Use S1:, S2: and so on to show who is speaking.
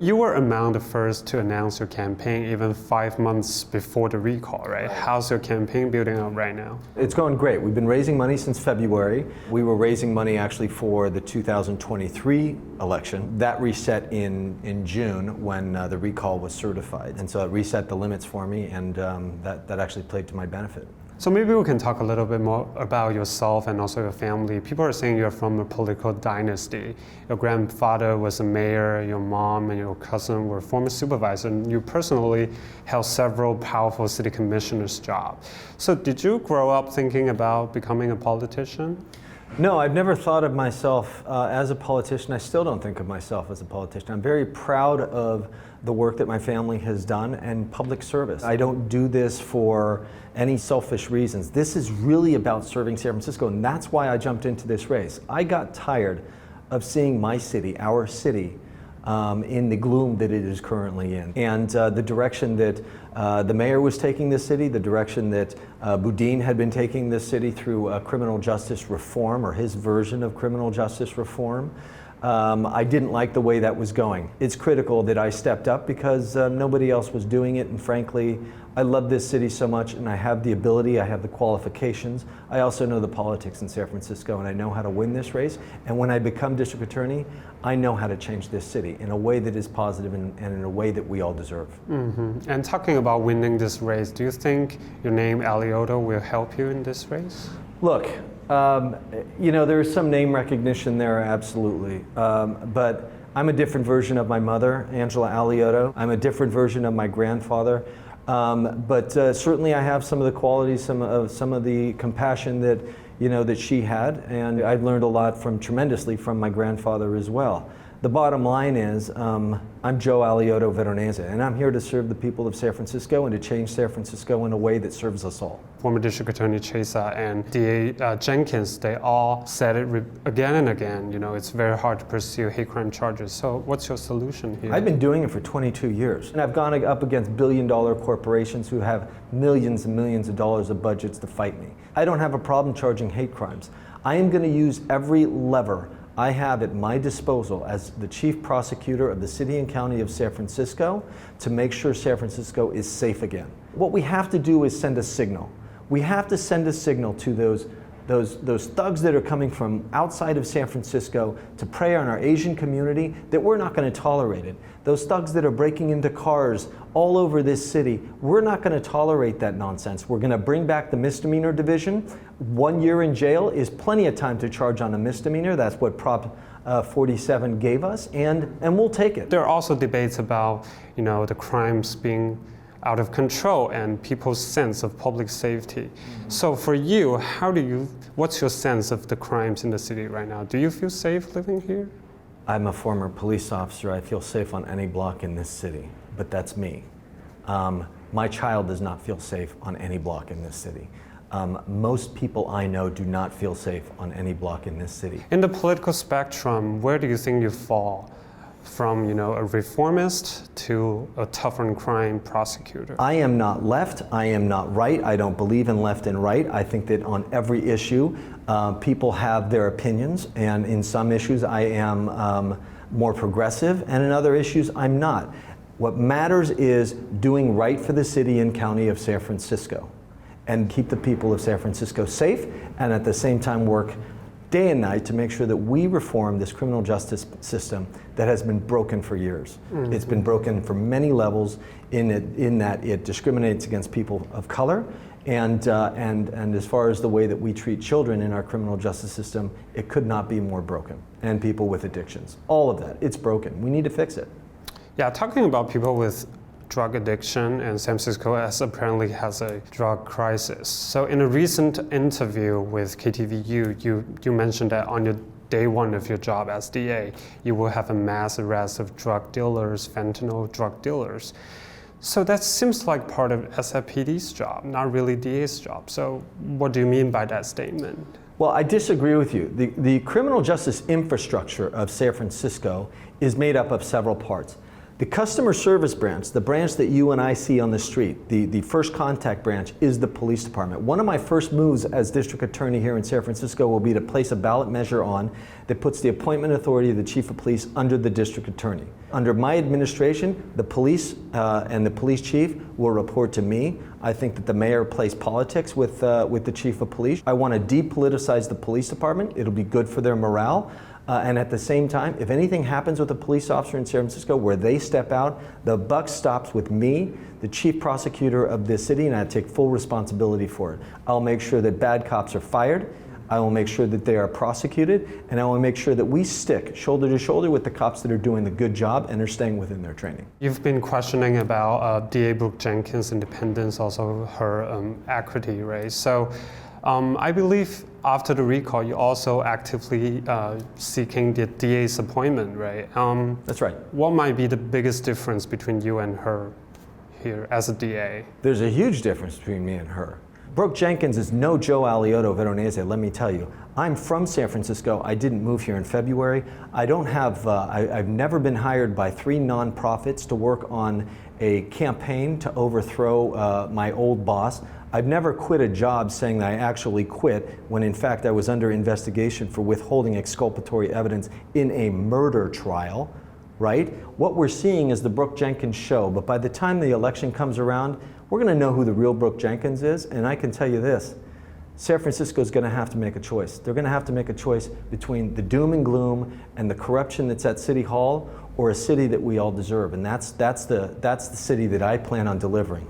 S1: You were among the first to announce your campaign even 5 months before the recall, right? How's your campaign building up right now?
S2: It's going great. We've been raising money since February. We were raising money actually for the 2023 election. That reset in June when the recall was certified. And so it reset the limits for me, and that actually played to my benefit.
S1: So maybe we can talk a little bit more about yourself and also your family. People are saying you're from a political dynasty. Your grandfather was a mayor, your mom and your cousin were former supervisors, and you personally held several powerful city commissioners' jobs. So did you grow up thinking about becoming a politician?
S2: No, I've never thought of myself as a politician. I still don't think of myself as a politician. I'm very proud of the work that my family has done and public service. I don't do this for any selfish reasons. This is really about serving San Francisco, and that's why I jumped into this race. I got tired of seeing my city, our city, in the gloom that it is currently in. And the direction that the mayor was taking this city, the direction that Boudin had been taking this city through criminal justice reform, or his version of criminal justice reform, I didn't like the way that was going. It's critical that I stepped up because nobody else was doing it, and frankly, I love this city so much, and I have the ability, I have the qualifications. I also know the politics in San Francisco, and I know how to win this race. And when I become district attorney, I know how to change this city in a way that is positive and in a way that we all deserve.
S1: Mm-hmm. And talking about winning this race, do you think your name Alioto will help you in this race?
S2: Look, you know, there is some name recognition there, absolutely. But I'm a different version of my mother, Angela Alioto. I'm a different version of my grandfather. But certainly I have some of the qualities, some of the compassion that, you know, that she had, and I've learned a lot tremendously from my grandfather as well. The bottom line is, I'm Joe Alioto Veronese, and I'm here to serve the people of San Francisco and to change San Francisco in a way that serves us all.
S1: Former District Attorney Chesa and DA Jenkins, they all said it again and again, you know, it's very hard to pursue hate crime charges. So what's your solution here?
S2: I've been doing it for 22 years, and I've gone up against billion-dollar corporations who have millions and millions of dollars of budgets to fight me. I don't have a problem charging hate crimes. I am going to use every lever I have at my disposal as the chief prosecutor of the city and county of San Francisco to make sure San Francisco is safe again. What we have to do is send a signal. We have to send a signal to those thugs that are coming from outside of San Francisco to prey on our Asian community that we're not going to tolerate it. Those thugs that are breaking into cars all over this city, we're not going to tolerate that nonsense. We're going to bring back the misdemeanor division. 1 year in jail is plenty of time to charge on a misdemeanor. That's what Prop 47 gave us, and we'll take it.
S1: There are also debates about, you know, the crimes being out of control and people's sense of public safety. Mm-hmm. So for you, what's your sense of the crimes in the city right now? Do you feel safe living here?
S2: I'm a former police officer. I feel safe on any block in this city, but that's me. My child does not feel safe on any block in this city. Most people I know do not feel safe on any block in this city.
S1: In the political spectrum, where do you think you fall? From, you know, a reformist to a tough on crime prosecutor?
S2: I am not left, I am not right. I don't believe in left and right. I think that on every issue, people have their opinions, and in some issues I am more progressive, and in other issues I'm not. What matters is doing right for the city and county of San Francisco and keep the people of San Francisco safe, and at the same time work day and night to make sure that we reform this criminal justice system that has been broken for years. Mm-hmm. It's been broken for many levels in that it discriminates against people of color, and as far as the way that we treat children in our criminal justice system, it could not be more broken. And people with addictions, all of that, it's broken. We need to fix it.
S1: Yeah, talking about people with drug addiction, and San Francisco apparently has a drug crisis. So in a recent interview with KTVU, you mentioned that on your day one of your job as DA, you will have a mass arrest of drug dealers, fentanyl drug dealers. So that seems like part of SFPD's job, not really DA's job. So what do you mean by that statement?
S2: Well, I disagree with you. The criminal justice infrastructure of San Francisco is made up of several parts. The customer service branch, the branch that you and I see on the street, the first contact branch, is the police department. One of my first moves as district attorney here in San Francisco will be to place a ballot measure on that puts the appointment authority of the chief of police under the district attorney. Under my administration, the police and the police chief will report to me. I think that the mayor plays politics with the chief of police. I want to depoliticize the police department. It'll be good for their morale. And at the same time, if anything happens with a police officer in San Francisco where they step out, the buck stops with me, the chief prosecutor of this city, and I take full responsibility for it. I'll make sure that bad cops are fired. I will make sure that they are prosecuted, and I will make sure that we stick shoulder to shoulder with the cops that are doing the good job and are staying within their training.
S1: You've been questioning about DA Brooke Jenkins' independence, also her equity race. So I believe after the recall, you're also actively seeking the DA's appointment, right?
S2: That's right.
S1: What might be the biggest difference between you and her here as a DA?
S2: There's a huge difference between me and her. Brooke Jenkins is no Joe Alioto Veronese, let me tell you. I'm from San Francisco. I didn't move here in February. I don't have, I've never been hired by 3 nonprofits to work on a campaign to overthrow my old boss. I've never quit a job saying that I actually quit when in fact I was under investigation for withholding exculpatory evidence in a murder trial, right? What we're seeing is the Brooke Jenkins show, but by the time the election comes around, we're going to know who the real Brooke Jenkins is, and I can tell you this, San Francisco is going to have to make a choice. They're going to have to make a choice between the doom and gloom and the corruption that's at City Hall or a city that we all deserve, and that's the city that I plan on delivering.